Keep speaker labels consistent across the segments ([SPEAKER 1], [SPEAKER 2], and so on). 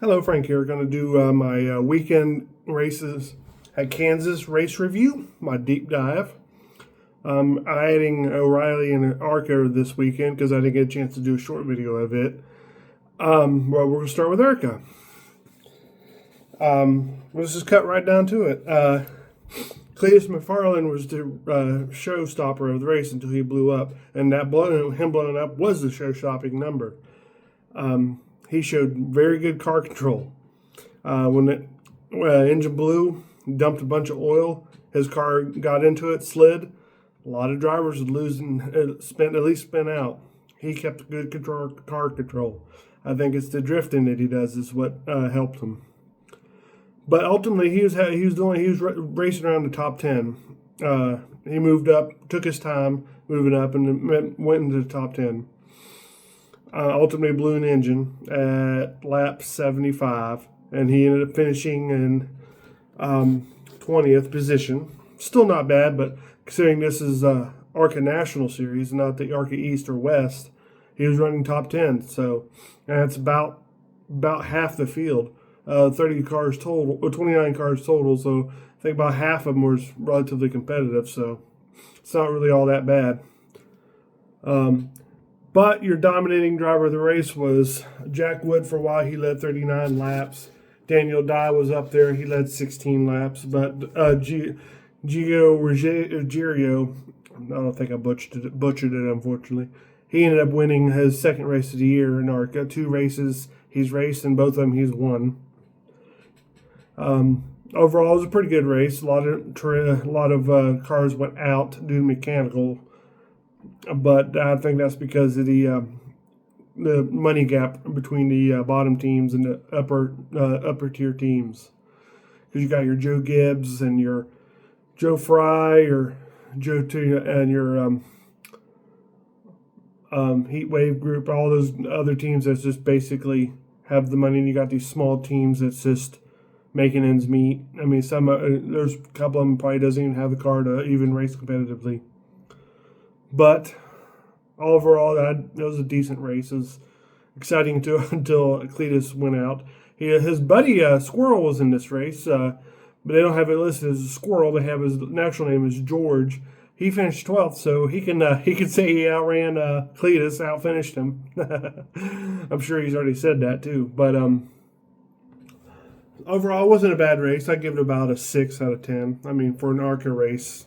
[SPEAKER 1] Hello, Frank here. Going to do my weekend races at Kansas race review, my deep dive. Adding O'Reilly and ARCA this weekend because I didn't get a chance to do a short video of it. Well, we're going to start with ARCA. Let's just cut right down to it. Cletus McFarland was the showstopper of the race until he blew up, and him blowing up was the show-stopping number. He showed very good car control. When the engine blew, dumped a bunch of oil, his car got into it, slid. A lot of drivers would spin out. He kept good car control. I think it's the drifting that he does is what helped him. But ultimately, he was racing around the top 10. He moved up, took his time moving up, and went into the top 10. Ultimately blew an engine at lap 75, and he ended up finishing in 20th position. Still not bad, but considering this is ARCA National Series, not the ARCA East or West, he was running top 10. So that's about half the field. 30 cars total, or 29 cars total. So I think about half of them was relatively competitive. So it's not really all that bad. But your dominating driver of the race was Jack Wood for a while. He led 39 laps. Daniel Dye was up there. He led 16 laps. But Gio Ruggiero, I don't think I butchered it, unfortunately. He ended up winning his second race of the year in ARCA. 2 races he's raced, and both of them he's won. Overall, it was a pretty good race. A lot of cars went out due to mechanical. But I think that's because of the money gap between the bottom teams and the upper tier teams. Because you got your Joe Gibbs and your Joe Fry or Joe T and your Heat Wave group, all those other teams that just basically have the money, and you got these small teams that's just making ends meet. I mean, there's a couple of them probably doesn't even have the car to even race competitively. But overall, that was a decent race. It was exciting until Cletus went out. His buddy Squirrel was in this race, but they don't have it listed as a Squirrel. They have his natural name is George. He finished 12th, so he can say he outran Cletus, outfinished him. I'm sure he's already said that too. But overall, it wasn't a bad race. I give it about a 6 out of 10. I mean, for an ARCA race,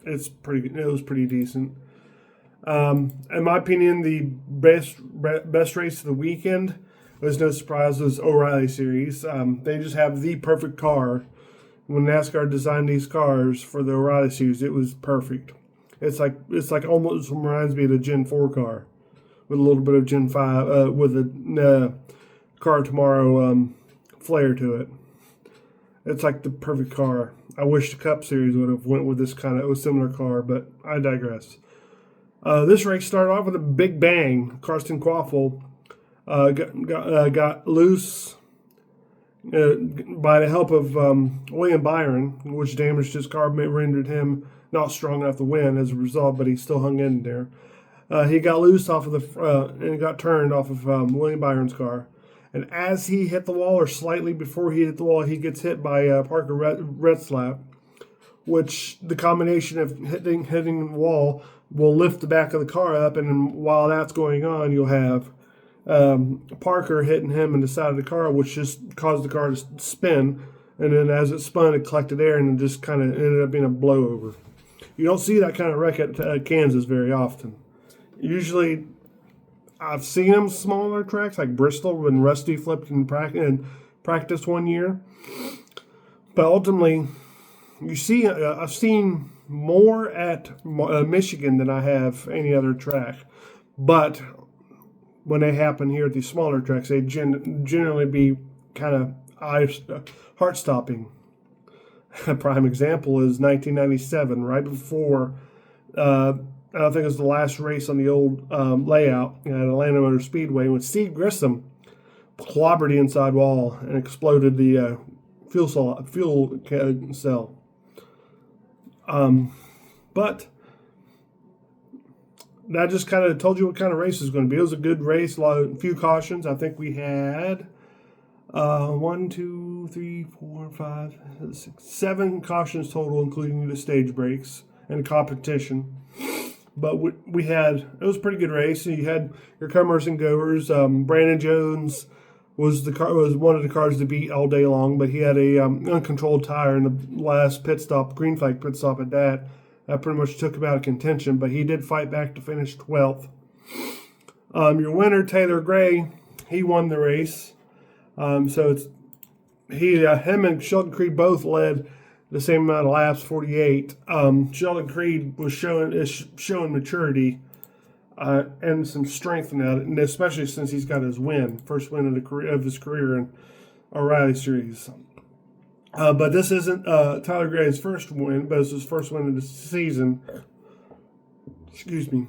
[SPEAKER 1] it was pretty decent. In my opinion, the best race of the weekend was no surprise was O'Reilly Series. They just have the perfect car. When NASCAR designed these cars for the O'Reilly Series, it was perfect. It's like almost reminds me of the Gen 4 car with a little bit of Gen 5 with a car tomorrow flair to it. It's like the perfect car. I wish the Cup Series would have went with this kind of similar car, but I digress. This race started off with a big bang. Karsten Quaffel got loose by the help of William Byron, which damaged his car, rendered him not strong enough to win as a result, but he still hung in there. He got loose off of and got turned off of William Byron's car. And as he hit the wall, or slightly before he hit the wall, he gets hit by Parker Retzlaff, which the combination of hitting the wall will lift the back of the car up, and while that's going on, you'll have Parker hitting him in the side of the car, which just caused the car to spin, and then as it spun, it collected air, and it just kind of ended up being a blowover. You don't see that kind of wreck at Kansas very often. Usually, I've seen them smaller tracks like Bristol when Rusty flipped in practice one year, but ultimately, you see, I've seen more at Michigan than I have any other track. But when they happen here at these smaller tracks, they generally be kind of heart-stopping. A prime example is 1997, right before, I think it was the last race on the old layout at Atlanta Motor Speedway, when Steve Grissom clobbered the inside wall and exploded the fuel cell. But that just kind of told you what kind of race it was going to be. It was a good race, few cautions. I think we had One, two, three, four, five, six, 7 cautions total, including the stage breaks and competition. But we had, it was a pretty good race. You had your comers and goers. Brandon Jones was one of the cars to beat all day long, but he had a uncontrolled tire in the last pit stop, green flag pit stop at that. That pretty much took him out of contention, but he did fight back to finish 12th. Your winner, Taylor Gray, he won the race. So it's him and Sheldon Creed both led the same amount of laps, 48. Sheldon Creed was showing maturity and some strength now, and especially since he's got his first win of his career in O'Reilly Series. But this isn't Tyler Gray's first win, but it's his first win of the season. Excuse me.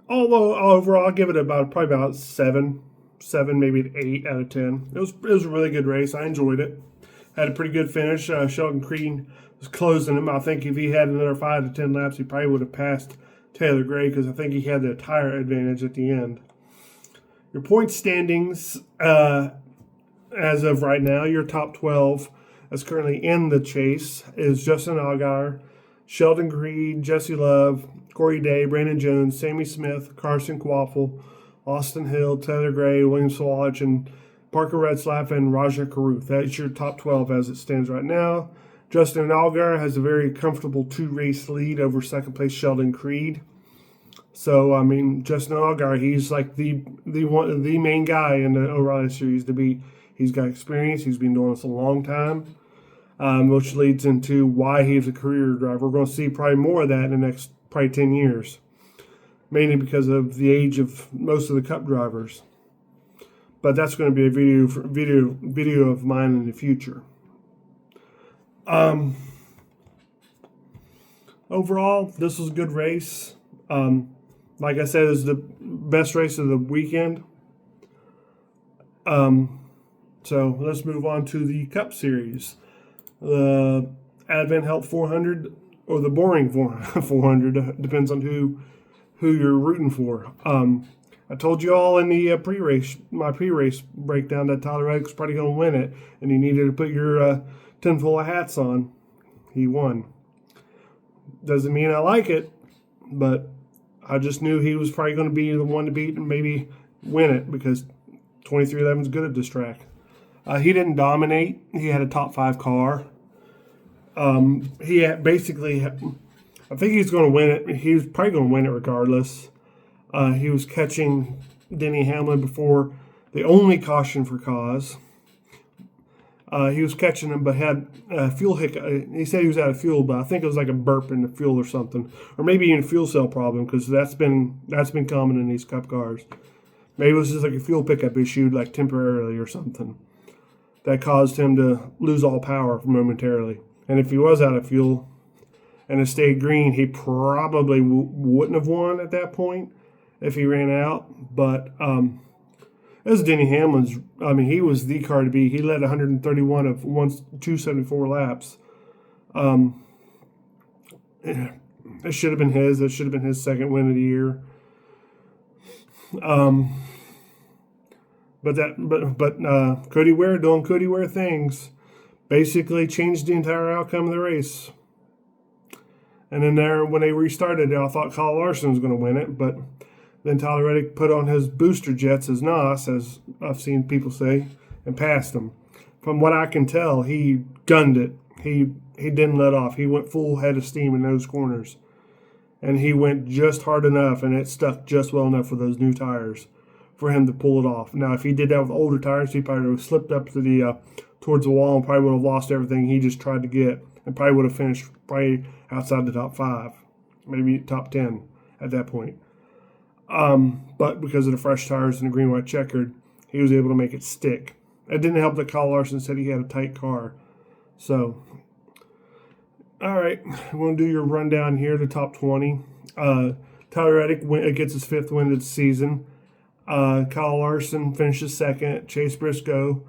[SPEAKER 1] Although overall, I'll give it probably about 7, maybe an 8 out of 10. It was a really good race. I enjoyed it. Had a pretty good finish. Sheldon Creed was closing him. I think if he had another 5 to 10 laps, he probably would have passed Taylor Gray because I think he had the tire advantage at the end. Your point standings, as of right now, your top 12 that's currently in the chase is Justin Allgaier, Sheldon Creed, Jesse Love, Corey Day, Brandon Jones, Sammy Smith, Carson Quaffle, Austin Hill, Taylor Gray, William Swalach, and Parker Retzlaff, and Raja Karuth. That's your top 12 as it stands right now. Justin Allgaier has a very comfortable 2-race lead over second place Sheldon Creed. So, I mean, Justin Allgaier, he's like the main guy in the O'Reilly Series to be. He's got experience. He's been doing this a long time, which leads into why he's a career driver. We're going to see probably more of that in the next probably 10 years, mainly because of the age of most of the Cup drivers. But that's going to be a video of mine in the future. Overall, this was a good race. Like I said, it was the best race of the weekend. So let's move on to the Cup Series. The Advent Health 400 or the Boring 400, depends on who you're rooting for. I told you all in the my pre-race breakdown that Tyler Reddick was probably going to win it, and you needed to put your tinfoil of hats on. He won. Doesn't mean I like it, but I just knew he was probably going to be the one to beat and maybe win it because 2311 is good at this track. He didn't dominate. He had a top 5 car. He had basically, I think he's going to win it. He was probably going to win it regardless. He was catching Denny Hamlin before the only caution for cause. He was catching him, but had a fuel hiccup. He said he was out of fuel, but I think it was like a burp in the fuel or something, or maybe even a fuel cell problem because that's been common in these Cup cars. Maybe it was just like a fuel pickup issue, like temporarily or something, that caused him to lose all power momentarily. And if he was out of fuel and it stayed green, he probably wouldn't have won at that point if he ran out. But it was Denny Hamlin's. I mean, he was the car to beat. He led 131 of 274 laps. It should have been his. It should have been his second win of the year. But Cody Ware doing Cody Ware things basically changed the entire outcome of the race. And then when they restarted, I thought Kyle Larson was going to win it, but then Tyler Reddick put on his booster jets as NOS, as I've seen people say, and passed him. From what I can tell, he gunned it. He didn't let off. He went full head of steam in those corners. And he went just hard enough, and it stuck just well enough for those new tires for him to pull it off. Now, if he did that with older tires, he probably would have slipped up to towards the wall and probably would have lost everything he just tried to get, and probably would have finished probably outside the top 5, maybe top 10 at that point. But because of the fresh tires and the green-white checkered, he was able to make it stick. It didn't help that Kyle Larson said he had a tight car. So, all right, we're going to do your rundown here, the top 20. Tyler Reddick gets his 5th win of the season. Kyle Larson finishes 2nd. Chase Briscoe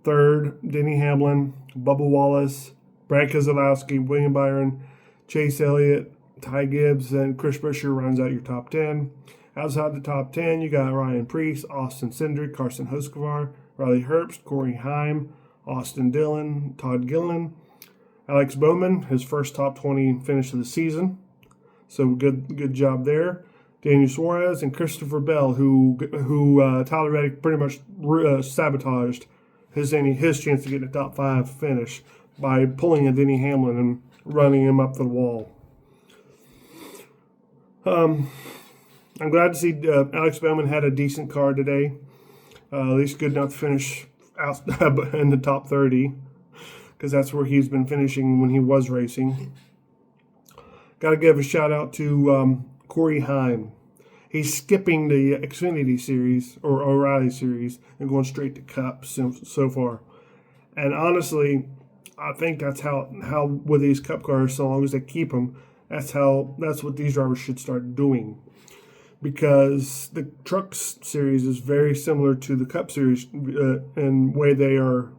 [SPEAKER 1] 3rd. Denny Hamlin, Bubba Wallace, Brad Keselowski, William Byron, Chase Elliott, Ty Gibbs, and Chris Buescher rounds out your top 10. Outside the top 10, you got Ryan Preece, Austin Cindric, Carson Hocevar, Riley Herbst, Corey Heim, Austin Dillon, Todd Gilliland, Alex Bowman, his first top 20 finish of the season. So good job there. Daniel Suarez and Christopher Bell, who Tyler Reddick pretty much sabotaged his chance to get a top 5 finish by pulling a Denny Hamlin and running him up the wall. I'm glad to see Alex Bowman had a decent car today. At least good enough to finish out in the top 30, because that's where he's been finishing when he was racing. Got to give a shout out to Corey Heim. He's skipping the Xfinity Series or O'Reilly Series and going straight to Cup so far. And honestly, I think that's how with these Cup cars, so long as they keep them, that's what these drivers should start doing. Because the Trucks Series is very similar to the Cup Series in way they are.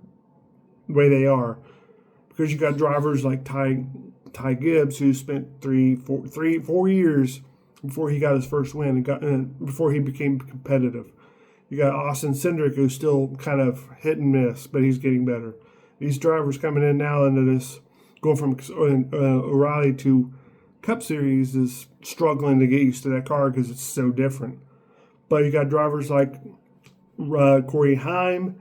[SPEAKER 1] Because you got drivers like Ty Gibbs, who spent 4 years before he got his first win and before he became competitive. You got Austin Cindric, who's still kind of hit and miss, but he's getting better. These drivers coming in now into this, going from O'Reilly to Cup Series, is struggling to get used to that car because it's so different. But you got drivers like Corey Heim,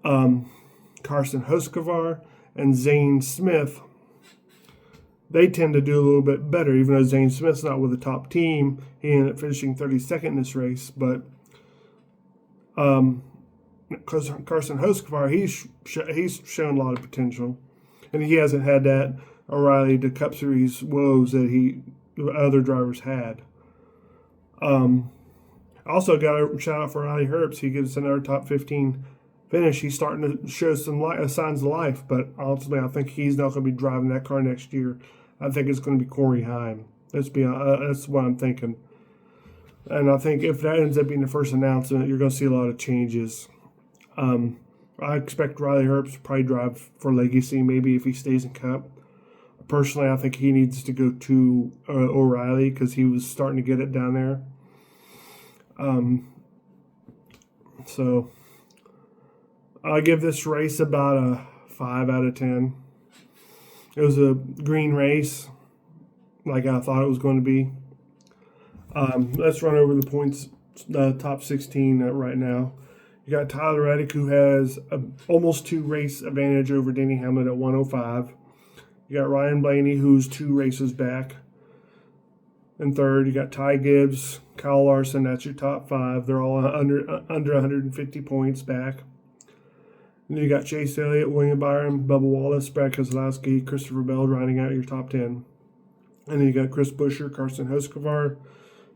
[SPEAKER 1] Carson Hocevar, and Zane Smith. They tend to do a little bit better, even though Zane Smith's not with the top team. He ended up finishing 32nd in this race, but Carson Hocevar, he's shown a lot of potential, and he hasn't had that O'Reilly to Cup Series woes that other drivers had. Also got a shout out for Riley Herbst. He gives us another top 15 finish. He's starting to show some signs of life, but ultimately I think he's not going to be driving that car next year. I think it's going to be Corey Heim. That's what I'm thinking. And I think if that ends up being the first announcement, you're going to see a lot of changes. I expect Riley Herbst to probably drive for Legacy, maybe if he stays in Cup. Personally, I think he needs to go to O'Reilly because he was starting to get it down there. So I give this race about a 5 out of 10. It was a green race, like I thought it was going to be. Let's run over the points, top 16 right now. You got Tyler Reddick, who has almost 2 race advantage over Denny Hamlin at 105. You got Ryan Blaney, who's 2 races back. In third, you got Ty Gibbs, Kyle Larson. That's your top 5. They're all under 150 points back. And then you got Chase Elliott, William Byron, Bubba Wallace, Brad Keselowski, Christopher Bell rounding out your top 10. And then you got Chris Buescher, Carson Hocevar,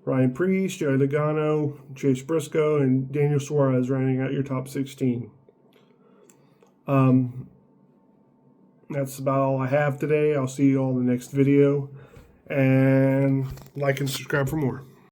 [SPEAKER 1] Ryan Preece, Joey Logano, Chase Briscoe, and Daniel Suarez rounding out your top 16. That's about all I have today. I'll see you all in the next video. And like and subscribe for more.